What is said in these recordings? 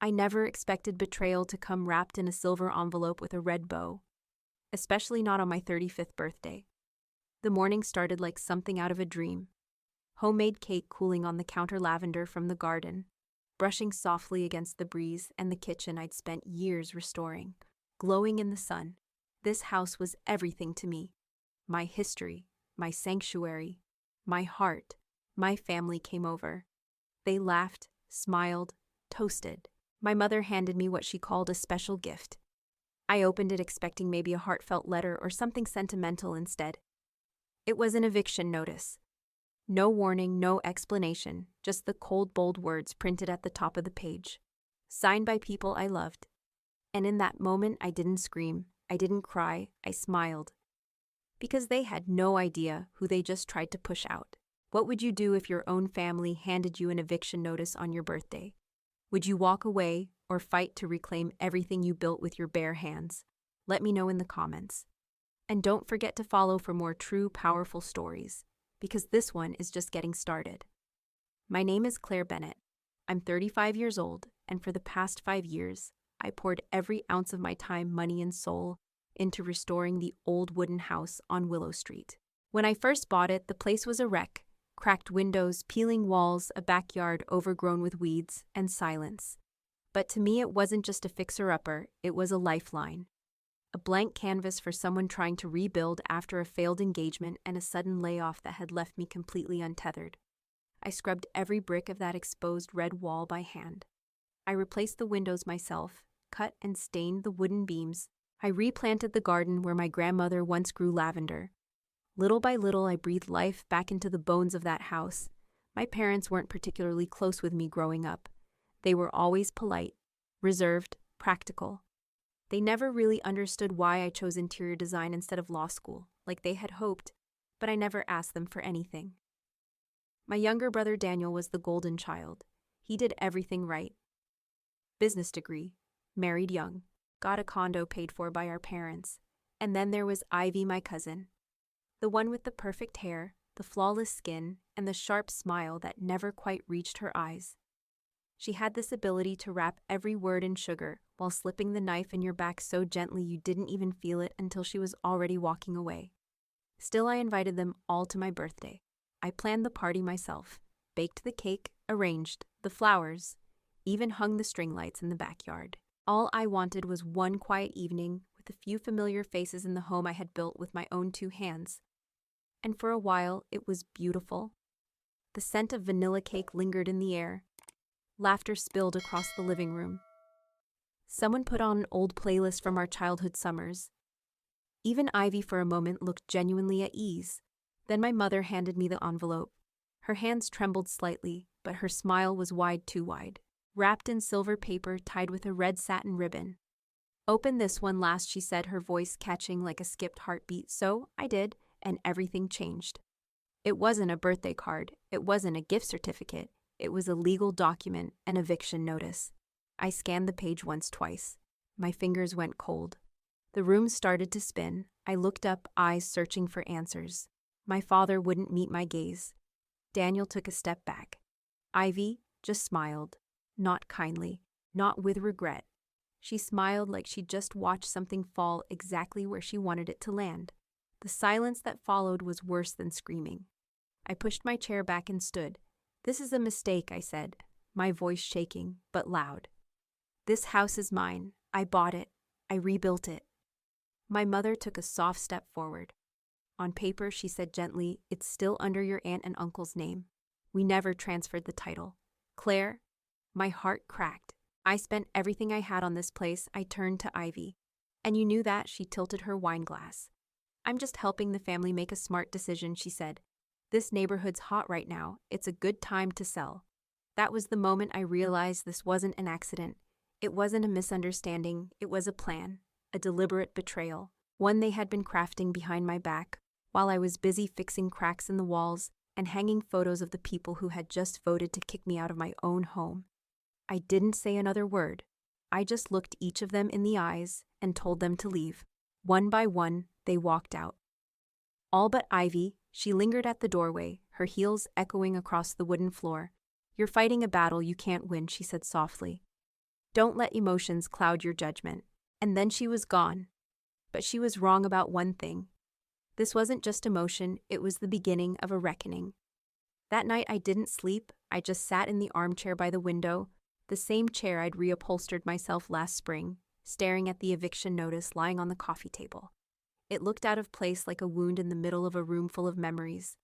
I never expected betrayal to come wrapped in a silver envelope with a red bow, especially not on my 35th birthday. The morning started like something out of a dream. Homemade cake cooling on the counter, lavender from the garden, brushing softly against the breeze, and the kitchen I'd spent years restoring, glowing in the sun. This house was everything to me. My history, my sanctuary, my heart. My family came over. They laughed, smiled, toasted. My mother handed me what she called a special gift. I opened it expecting maybe a heartfelt letter or something sentimental instead. It was an eviction notice. No warning, no explanation, just the cold, bold words printed at the top of the page. Signed by people I loved. And in that moment, I didn't scream, I didn't cry, I smiled. Because they had no idea who they just tried to push out. What would you do if your own family handed you an eviction notice on your birthday? Would you walk away or fight to reclaim everything you built with your bare hands? Let me know in the comments. And don't forget to follow for more true, powerful stories, because this one is just getting started. My name is Claire Bennett. I'm 35 years old, and for the past 5 years, I poured every ounce of my time, money, and soul into restoring the old wooden house on Willow Street. When I first bought it, the place was a wreck. Cracked windows, peeling walls, a backyard overgrown with weeds, and silence. But to me, it wasn't just a fixer-upper, it was a lifeline. A blank canvas for someone trying to rebuild after a failed engagement and a sudden layoff that had left me completely untethered. I scrubbed every brick of that exposed red wall by hand. I replaced the windows myself, cut and stained the wooden beams. I replanted the garden where my grandmother once grew lavender. Little by little, I breathed life back into the bones of that house. My parents weren't particularly close with me growing up. They were always polite, reserved, practical. They never really understood why I chose interior design instead of law school, like they had hoped, but I never asked them for anything. My younger brother Daniel was the golden child. He did everything right. Business degree, married young, got a condo paid for by our parents. And then there was Ivy, my cousin. The one with the perfect hair, the flawless skin, and the sharp smile that never quite reached her eyes. She had this ability to wrap every word in sugar while slipping the knife in your back so gently you didn't even feel it until she was already walking away. Still, I invited them all to my birthday. I planned the party myself, baked the cake, arranged the flowers, even hung the string lights in the backyard. All I wanted was one quiet evening with a few familiar faces in the home I had built with my own 2 hands. And for a while, it was beautiful. The scent of vanilla cake lingered in the air. Laughter spilled across the living room. Someone put on an old playlist from our childhood summers. Even Ivy for a moment looked genuinely at ease. Then my mother handed me the envelope. Her hands trembled slightly, but her smile was wide, too wide. Wrapped in silver paper tied with a red satin ribbon. "Open this one last," she said, her voice catching like a skipped heartbeat. So I did, and everything changed. It wasn't a birthday card. It wasn't a gift certificate. It was a legal document, an eviction notice. I scanned the page once, twice. My fingers went cold. The room started to spin. I looked up, eyes searching for answers. My father wouldn't meet my gaze. Daniel took a step back. Ivy just smiled. Not kindly, not with regret. She smiled like she'd just watched something fall exactly where she wanted it to land. The silence that followed was worse than screaming. I pushed my chair back and stood. "This is a mistake," I said, my voice shaking, but loud. "This house is mine. I bought it. I rebuilt it." My mother took a soft step forward. On paper, she said gently, "It's still under your aunt and uncle's name. We never transferred the title." "Claire?" My heart cracked. "I spent everything I had on this place." I turned to Ivy. "And you knew that?" She tilted her wine glass. "I'm just helping the family make a smart decision," she said. "This neighborhood's hot right now. It's a good time to sell." That was the moment I realized this wasn't an accident. It wasn't a misunderstanding. It was a plan, a deliberate betrayal, one they had been crafting behind my back, while I was busy fixing cracks in the walls and hanging photos of the people who had just voted to kick me out of my own home. I didn't say another word. I just looked each of them in the eyes and told them to leave. One by one, they walked out. All but Ivy. She lingered at the doorway, her heels echoing across the wooden floor. "You're fighting a battle you can't win," she said softly. Don't let emotions cloud your judgment. And then she was gone. But she was wrong about one thing. This wasn't just emotion, it was the beginning of a reckoning. That night I didn't sleep, I just sat in the armchair by the window, the same chair I'd reupholstered myself last spring, staring at the eviction notice lying on the coffee table. It looked out of place like a wound in the middle of a room full of memories.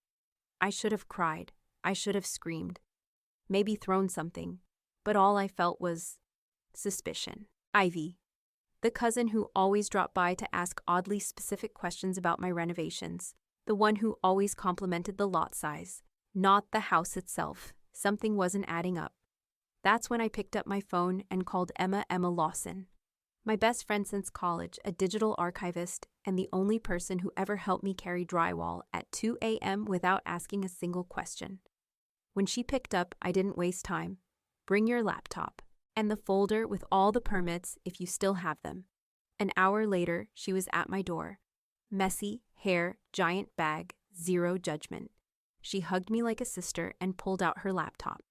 I should have cried. I should have screamed. Maybe thrown something. But all I felt was suspicion. Ivy, the cousin who always dropped by to ask oddly specific questions about my renovations. The one who always complimented the lot size. Not the house itself. Something wasn't adding up. That's when I picked up my phone and called Emma Lawson. My best friend since college, a digital archivist, and the only person who ever helped me carry drywall at 2 a.m. without asking a single question. When she picked up, I didn't waste time. Bring your laptop. And the folder with all the permits if you still have them. An hour later, she was at my door. Messy, hair, giant bag, zero judgment. She hugged me like a sister and pulled out her laptop.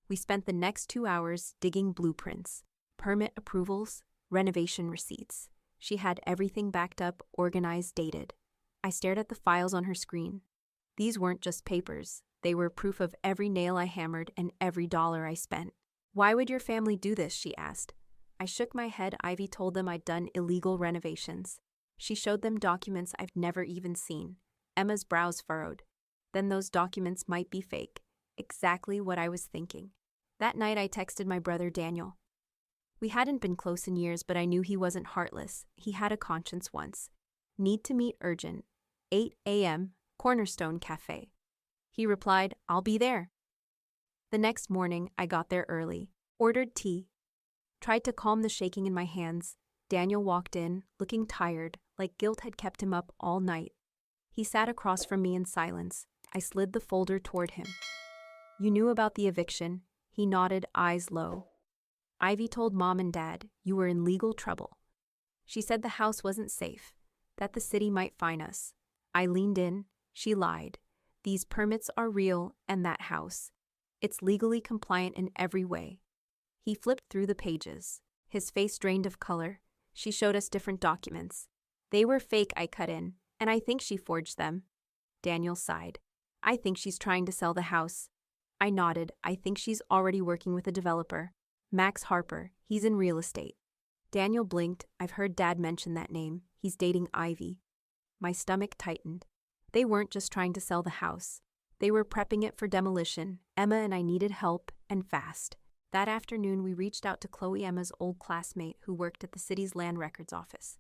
We spent the next 2 hours digging blueprints, permit approvals, renovation receipts. She had everything backed up, organized, dated. I stared at the files on her screen. These weren't just papers. They were proof of every nail I hammered and every dollar I spent. Why would your family do this? She asked. I shook my head. Ivy told them I'd done illegal renovations. She showed them documents I've never even seen. Emma's brows furrowed. Then those documents might be fake. Exactly what I was thinking. That night I texted my brother Daniel. We hadn't been close in years, but I knew he wasn't heartless. He had a conscience once. Need to meet urgent. 8 a.m., Cornerstone Cafe. He replied, I'll be there. The next morning, I got there early, ordered tea, tried to calm the shaking in my hands. Daniel walked in, looking tired, like guilt had kept him up all night. He sat across from me in silence. I slid the folder toward him. You knew about the eviction. He nodded, eyes low. Ivy told Mom and Dad you were in legal trouble. She said the house wasn't safe, that the city might fine us. I leaned in. She lied. These permits are real, and that house. It's legally compliant in every way. He flipped through the pages. His face drained of color. She showed us different documents. They were fake, I cut in, and I think she forged them. Daniel sighed. I think she's trying to sell the house. I nodded. I think she's already working with a developer. Max Harper. He's in real estate. Daniel blinked. I've heard Dad mention that name. He's dating Ivy. My stomach tightened. They weren't just trying to sell the house. They were prepping it for demolition. Emma and I needed help, and fast. That afternoon, we reached out to Chloe, Emma's old classmate who worked at the city's land records office.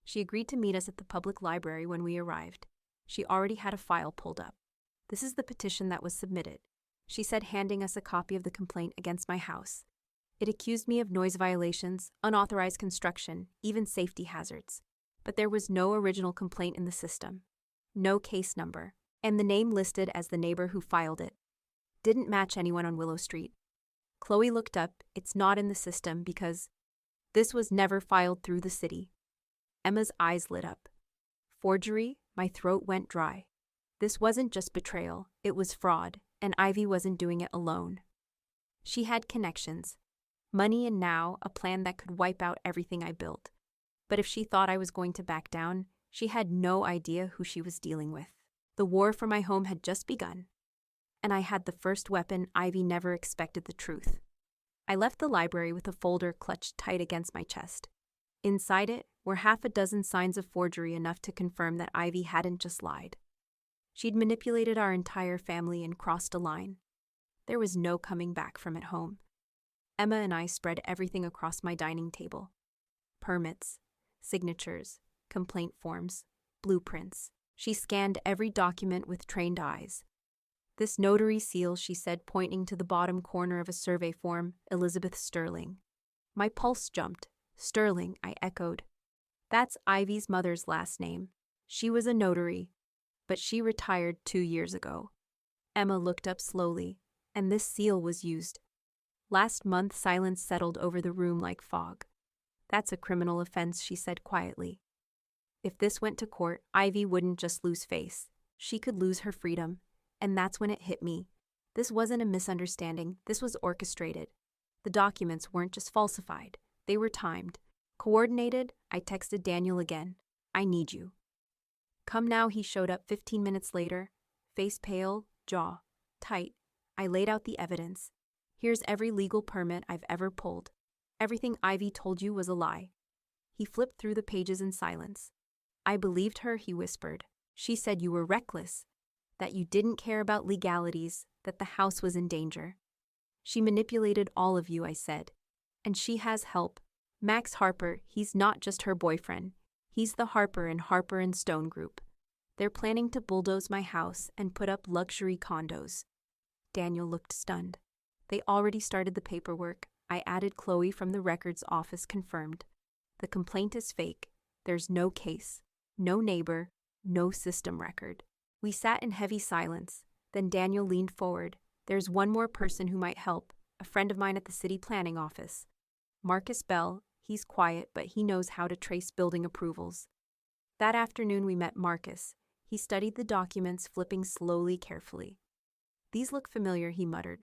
She agreed to meet us at the public library when we arrived. She already had a file pulled up. This is the petition that was submitted, she said, handing us a copy of the complaint against my house. It accused me of noise violations, unauthorized construction, even safety hazards. But there was no original complaint in the system. No case number. And the name listed as the neighbor who filed it didn't match anyone on Willow Street. Chloe looked up. It's not in the system because this was never filed through the city. Emma's eyes lit up. Forgery? My throat went dry. This wasn't just betrayal, it was fraud, and Ivy wasn't doing it alone. She had connections. Money and now a plan that could wipe out everything I built. But if she thought I was going to back down, she had no idea who she was dealing with. The war for my home had just begun, and I had the first weapon. Ivy never expected the truth. I left the library with a folder clutched tight against my chest. Inside it were 6 signs of forgery, enough to confirm that Ivy hadn't just lied. She'd manipulated our entire family and crossed a line. There was no coming back from it home. Emma and I spread everything across my dining table. Permits, signatures, complaint forms, blueprints. She scanned every document with trained eyes. This notary seal, she said, pointing to the bottom corner of a survey form, Elizabeth Sterling. My pulse jumped. Sterling, I echoed. That's Ivy's mother's last name. She was a notary, but she retired 2 years ago. Emma looked up slowly, and this seal was used. Last month, silence settled over the room like fog. That's a criminal offense, she said quietly. If this went to court, Ivy wouldn't just lose face. She could lose her freedom. And that's when it hit me. This wasn't a misunderstanding. This was orchestrated. The documents weren't just falsified. They were timed. Coordinated, I texted Daniel again. I need you. Come now, he showed up 15 minutes later, face pale, jaw tight. I laid out the evidence. Here's every legal permit I've ever pulled. Everything Ivy told you was a lie. He flipped through the pages in silence. I believed her, he whispered. She said you were reckless, that you didn't care about legalities, that the house was in danger. She manipulated all of you, I said. And she has help. Max Harper, he's not just her boyfriend. He's the Harper and Stone group. They're planning to bulldoze my house and put up luxury condos. Daniel looked stunned. They already started the paperwork. I added Chloe from the records office confirmed. The complaint is fake. There's no case, no neighbor, no system record. We sat in heavy silence. Then Daniel leaned forward. There's one more person who might help, a friend of mine at the city planning office. Marcus Bell. He's quiet, but he knows how to trace building approvals. That afternoon we met Marcus. He studied the documents, flipping slowly, carefully. These look familiar, he muttered.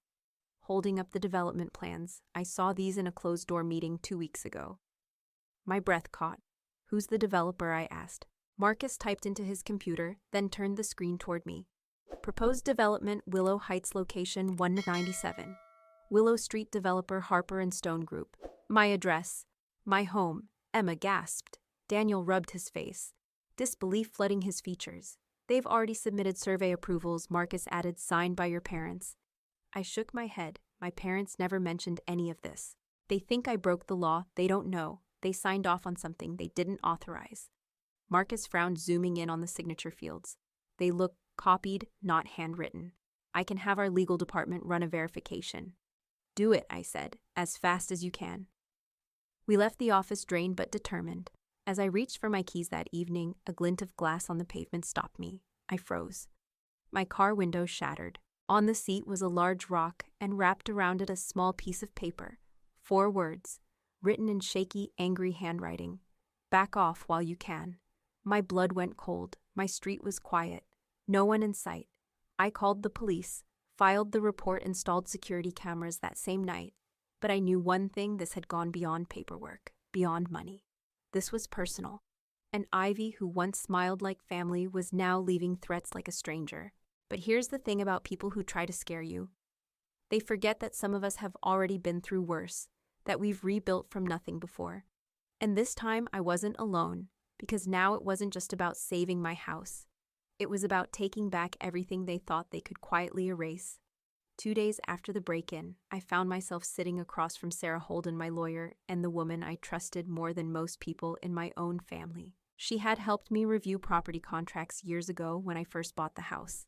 Holding up the development plans, I saw these in a closed-door meeting 2 weeks ago. My breath caught. Who's the developer? I asked. Marcus typed into his computer, then turned the screen toward me. Proposed development, Willow Heights location 197. Willow Street developer Harper and Stone Group. My address. My home. Emma gasped. Daniel rubbed his face, disbelief flooding his features. They've already submitted survey approvals, Marcus added, signed by your parents. I shook my head. My parents never mentioned any of this. They think I broke the law. They don't know. They signed off on something they didn't authorize. Marcus frowned, zooming in on the signature fields. They look copied, not handwritten. I can have our legal department run a verification. Do it, I said, as fast as you can. We left the office drained but determined. As I reached for my keys that evening, a glint of glass on the pavement stopped me. I froze. My car window shattered. On the seat was a large rock, and wrapped around it a small piece of paper. 4 words, written in shaky, angry handwriting. Back off while you can. My blood went cold. My street was quiet. No one in sight. I called the police, filed the report, installed security cameras that same night. But I knew one thing: this had gone beyond paperwork, beyond money. This was personal. And Ivy, who once smiled like family, was now leaving threats like a stranger. But here's the thing about people who try to scare you. They forget that some of us have already been through worse, that we've rebuilt from nothing before. And this time I wasn't alone, because now it wasn't just about saving my house. It was about taking back everything they thought they could quietly erase. 2 days after the break-in, I found myself sitting across from Sarah Holden, my lawyer, and the woman I trusted more than most people in my own family. She had helped me review property contracts years ago when I first bought the house.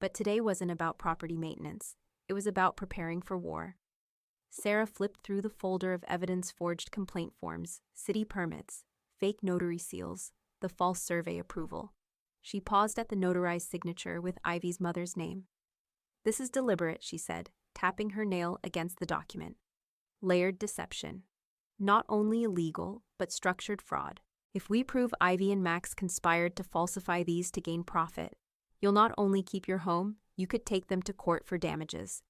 But today wasn't about property maintenance. It was about preparing for war. Sarah flipped through the folder of evidence-forged complaint forms, city permits, fake notary seals, the false survey approval. She paused at the notarized signature with Ivy's mother's name. This is deliberate, she said, tapping her nail against the document. Layered deception. Not only illegal, but structured fraud. If we prove Ivy and Max conspired to falsify these to gain profit, you'll not only keep your home, you could take them to court for damages.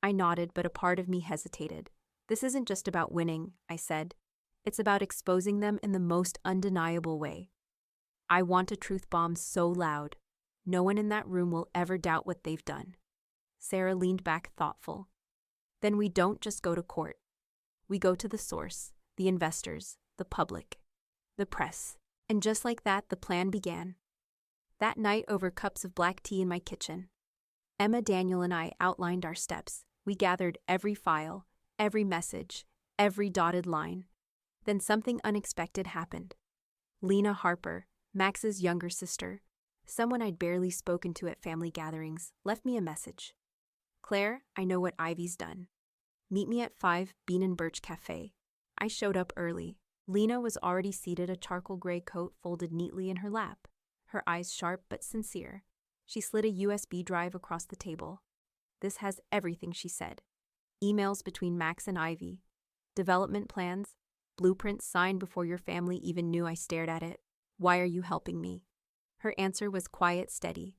I nodded, but a part of me hesitated. This isn't just about winning, I said. It's about exposing them in the most undeniable way. I want a truth bomb so loud, no one in that room will ever doubt what they've done. Sarah leaned back, thoughtful. Then we don't just go to court. We go to the source, the investors, the public, the press. And just like that, the plan began. That night, over cups of black tea in my kitchen, Emma, Daniel, and I outlined our steps. We gathered every file, every message, every dotted line. Then something unexpected happened. Lena Harper, Max's younger sister, someone I'd barely spoken to at family gatherings, left me a message. Claire, I know what Ivy's done. Meet me at 5 Bean and Birch Cafe. I showed up early. Lena was already seated, a charcoal gray coat folded neatly in her lap, her eyes sharp but sincere. She slid a USB drive across the table. This has everything, she said. Emails between Max and Ivy. Development plans. Blueprints signed before your family even knew. I stared at it. Why are you helping me? Her answer was quiet, steady.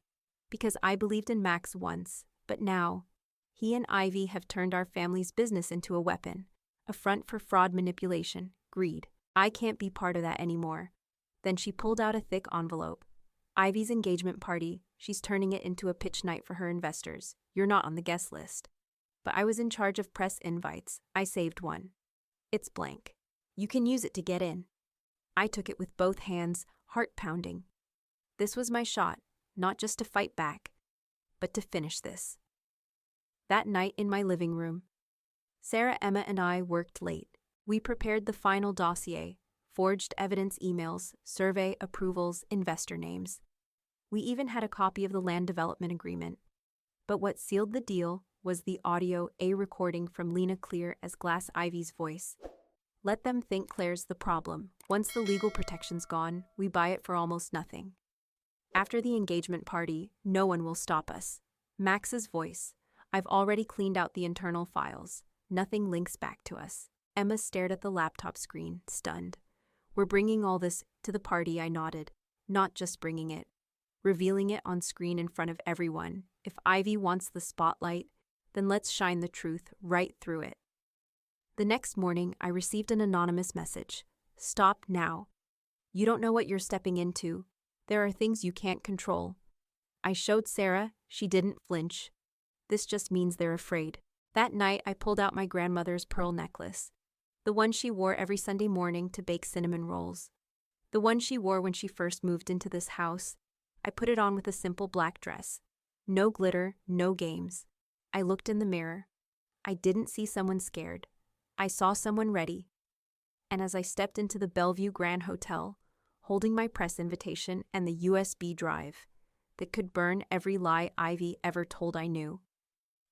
Because I believed in Max once, but now, he and Ivy have turned our family's business into a weapon. A front for fraud, manipulation, greed. I can't be part of that anymore. Then she pulled out a thick envelope. Ivy's engagement party. She's turning it into a pitch night for her investors. You're not on the guest list. But I was in charge of press invites. I saved one. It's blank. You can use it to get in. I took it with both hands, heart pounding. This was my shot, not just to fight back, but to finish this. That night in my living room, Sarah, Emma, and I worked late. We prepared the final dossier, forged evidence emails, survey approvals, investor names. We even had a copy of the land development agreement. But what sealed the deal was the audio A recording from Lena clear as glass. Ivy's voice. Let them think Claire's the problem. Once the legal protection's gone, we buy it for almost nothing. After the engagement party, no one will stop us. Max's voice. I've already cleaned out the internal files. Nothing links back to us. Emma stared at the laptop screen, stunned. We're bringing all this to the party, I nodded. Not just bringing it. Revealing it on screen in front of everyone. If Ivy wants the spotlight, then let's shine the truth right through it. The next morning, I received an anonymous message. Stop now. You don't know what you're stepping into. There are things you can't control. I showed Sarah. She didn't flinch. This just means they're afraid. That night, I pulled out my grandmother's pearl necklace. The one she wore every Sunday morning to bake cinnamon rolls. The one she wore when she first moved into this house. I put it on with a simple black dress. No glitter, no games. I looked in the mirror. I didn't see someone scared. I saw someone ready. And as I stepped into the Bellevue Grand Hotel, holding my press invitation and the USB drive that could burn every lie Ivy ever told I knew,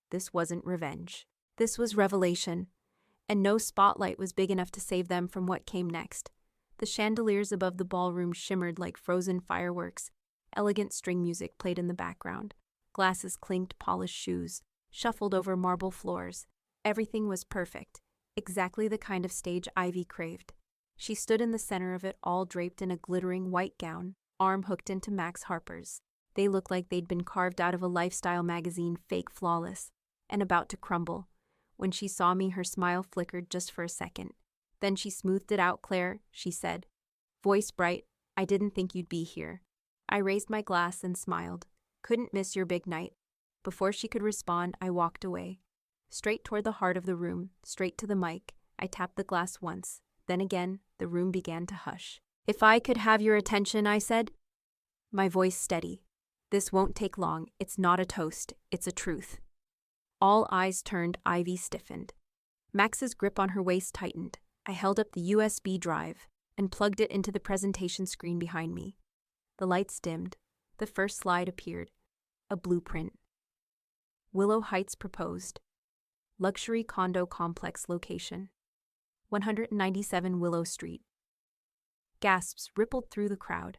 this wasn't revenge. This was revelation. And no spotlight was big enough to save them from what came next. The chandeliers above the ballroom shimmered like frozen fireworks. Elegant string music played in the background. Glasses clinked, polished shoes shuffled over marble floors. Everything was perfect. Exactly the kind of stage Ivy craved. She stood in the center of it all, draped in a glittering white gown, arm hooked into Max Harper's. They looked like they'd been carved out of a lifestyle magazine, fake flawless, and about to crumble. When she saw me, her smile flickered just for a second. Then she smoothed it out. Claire, she said, voice bright, I didn't think you'd be here. I raised my glass and smiled. Couldn't miss your big night. Before she could respond, I walked away. Straight toward the heart of the room, straight to the mic. I tapped the glass once. Then again, the room began to hush. If I could have your attention, I said. My voice steady. This won't take long. It's not a toast. It's a truth. All eyes turned. Ivy stiffened. Max's grip on her waist tightened. I held up the USB drive and plugged it into the presentation screen behind me. The lights dimmed. The first slide appeared. A blueprint. Willow Heights proposed. Luxury condo complex location. 197 Willow Street. Gasps rippled through the crowd.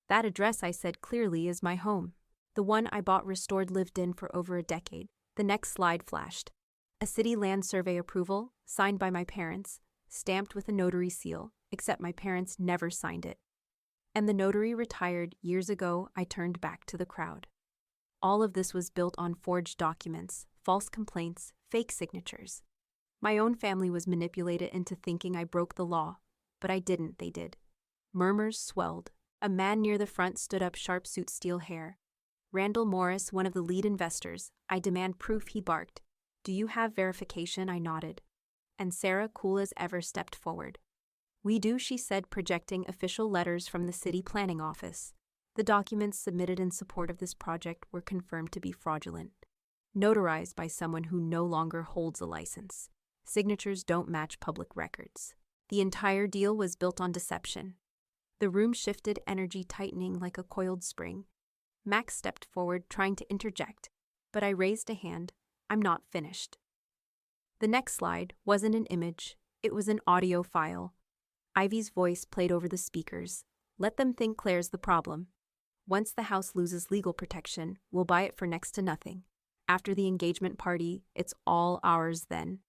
That address, I said clearly, is my home. The one I bought, restored, lived in for over a decade. The next slide flashed. A city land survey approval, signed by my parents, stamped with a notary seal, except my parents never signed it. And the notary retired years ago. I turned back to the crowd. All of this was built on forged documents, false complaints, fake signatures. My own family was manipulated into thinking I broke the law, but I didn't. They did. Murmurs swelled. A man near the front stood up, sharp suit, steel hair. Randall Morris, one of the lead investors. I demand proof, he barked. Do you have verification? I nodded. And Sarah, cool as ever, stepped forward. We do, she said, projecting official letters from the city planning office. The documents submitted in support of this project were confirmed to be fraudulent, notarized by someone who no longer holds a license. Signatures don't match public records. The entire deal was built on deception. The room shifted, energy tightening like a coiled spring. Max stepped forward, trying to interject, but I raised a hand. I'm not finished. The next slide wasn't an image. It was an audio file. Ivy's voice played over the speakers. Let them think Claire's the problem. Once the house loses legal protection, we'll buy it for next to nothing. After the engagement party, it's all ours then.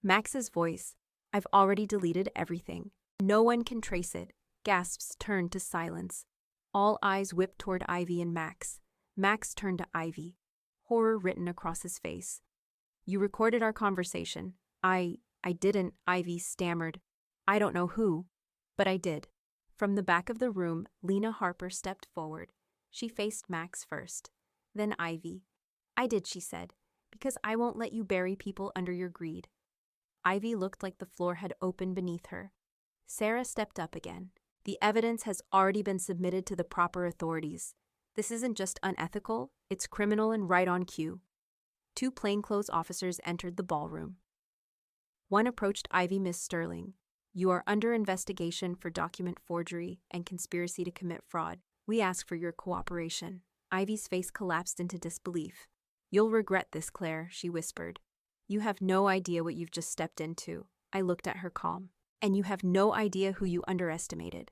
Max's voice. I've already deleted everything. No one can trace it. Gasps turned to silence. All eyes whipped toward Ivy and Max. Max turned to Ivy. Horror written across his face. You recorded our conversation. I didn't, Ivy stammered. I don't know who, but I did. From the back of the room, Lena Harper stepped forward. She faced Max first, then Ivy. I did, she said, because I won't let you bury people under your greed. Ivy looked like the floor had opened beneath her. Sarah stepped up again. The evidence has already been submitted to the proper authorities. This isn't just unethical, it's criminal and right on cue. 2 plainclothes officers entered the ballroom. One approached Ivy. Miss Sterling, you are under investigation for document forgery and conspiracy to commit fraud. We ask for your cooperation. Ivy's face collapsed into disbelief. You'll regret this, Claire, she whispered. You have no idea what you've just stepped into. I looked at her calm. And you have no idea who you underestimated.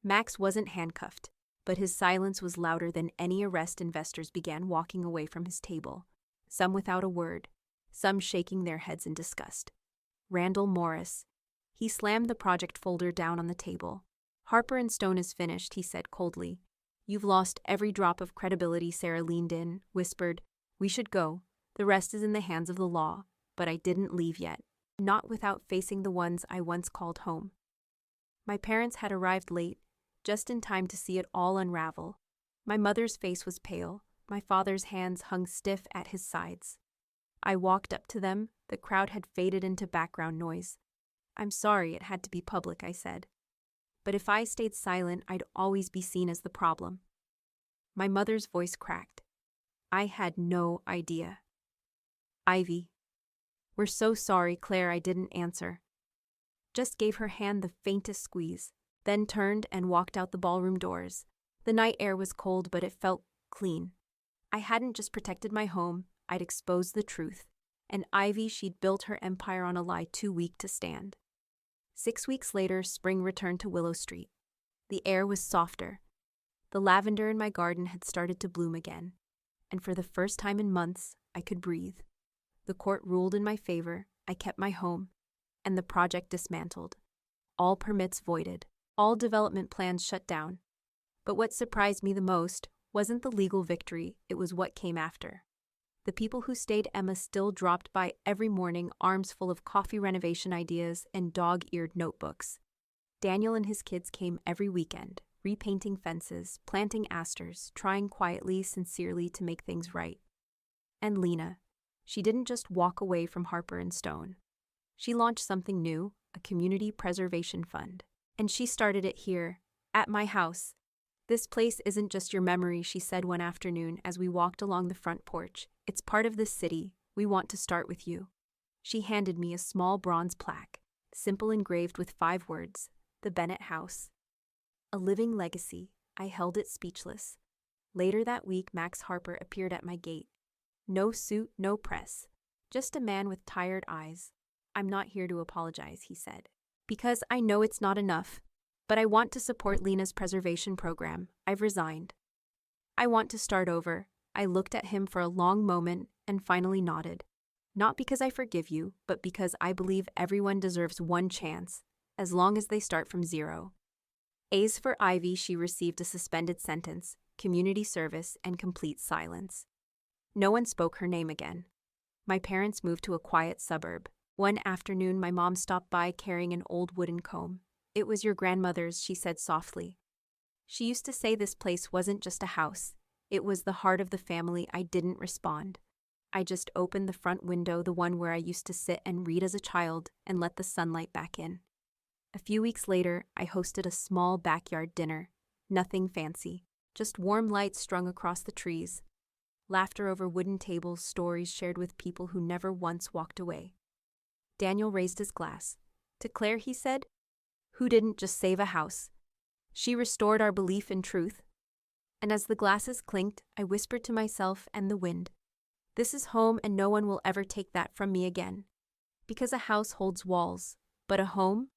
Max wasn't handcuffed, but his silence was louder than any arrest. Investors began walking away from his table, some without a word, some shaking their heads in disgust. Randall Morris. He slammed the project folder down on the table. Harper and Stone is finished, he said coldly. You've lost every drop of credibility. Sarah leaned in, whispered, we should go. The rest is in the hands of the law, but I didn't leave yet. Not without facing the ones I once called home. My parents had arrived late, just in time to see it all unravel. My mother's face was pale, my father's hands hung stiff at his sides. I walked up to them, the crowd had faded into background noise. I'm sorry it had to be public, I said. But if I stayed silent, I'd always be seen as the problem. My mother's voice cracked. I had no idea. Ivy. We're so sorry, Claire. I didn't answer. Just gave her hand the faintest squeeze, then turned and walked out the ballroom doors. The night air was cold, but it felt clean. I hadn't just protected my home, I'd exposed the truth. And Ivy, she'd built her empire on a lie too weak to stand. 6 weeks later, spring returned to Willow Street. The air was softer. The lavender in my garden had started to bloom again. And for the first time in months, I could breathe. The court ruled in my favor, I kept my home, and the project dismantled. All permits voided, all development plans shut down. But what surprised me the most wasn't the legal victory, it was what came after. The people who stayed Emma still dropped by every morning, arms full of coffee renovation ideas and dog-eared notebooks. Daniel and his kids came every weekend, repainting fences, planting asters, trying quietly, sincerely to make things right. And Lena. She didn't just walk away from Harper and Stone. She launched something new, a community preservation fund. And she started it here, at my house. This place isn't just your memory, she said one afternoon as we walked along the front porch. It's part of this city. We want to start with you. She handed me a small bronze plaque, simple engraved with 5 words, the Bennett House. A living legacy. I held it speechless. Later that week, Max Harper appeared at my gate. No suit, no press. Just a man with tired eyes. I'm not here to apologize, he said. Because I know it's not enough. But I want to support Lena's preservation program. I've resigned. I want to start over. I looked at him for a long moment and finally nodded. Not because I forgive you, but because I believe everyone deserves one chance, as long as they start from 0. A's for Ivy. She received a suspended sentence, community service, and complete silence. No one spoke her name again. My parents moved to a quiet suburb. One afternoon, my mom stopped by carrying an old wooden comb. It was your grandmother's, she said softly. She used to say this place wasn't just a house. It was the heart of the family. I didn't respond. I just opened the front window, the one where I used to sit and read as a child, and let the sunlight back in. A few weeks later, I hosted a small backyard dinner. Nothing fancy, just warm lights strung across the trees. Laughter over wooden tables, stories shared with people who never once walked away. Daniel raised his glass. To Claire, he said, who didn't just save a house. She restored our belief in truth. And as the glasses clinked, I whispered to myself and the wind, this is home and no one will ever take that from me again. Because a house holds walls, but a home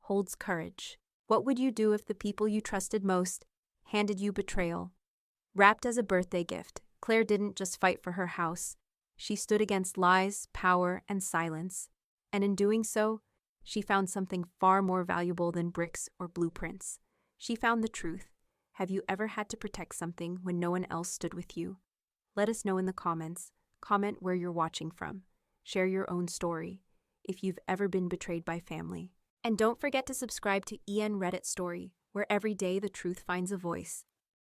holds courage. What would you do if the people you trusted most handed you betrayal? Wrapped as a birthday gift, Claire didn't just fight for her house. She stood against lies, power, and silence. And in doing so, she found something far more valuable than bricks or blueprints. She found the truth. Have you ever had to protect something when no one else stood with you? Let us know in the comments. Comment where you're watching from. Share your own story. if you've ever been betrayed by family. And don't forget to subscribe to EN Reddit Story, where every day the truth finds a voice.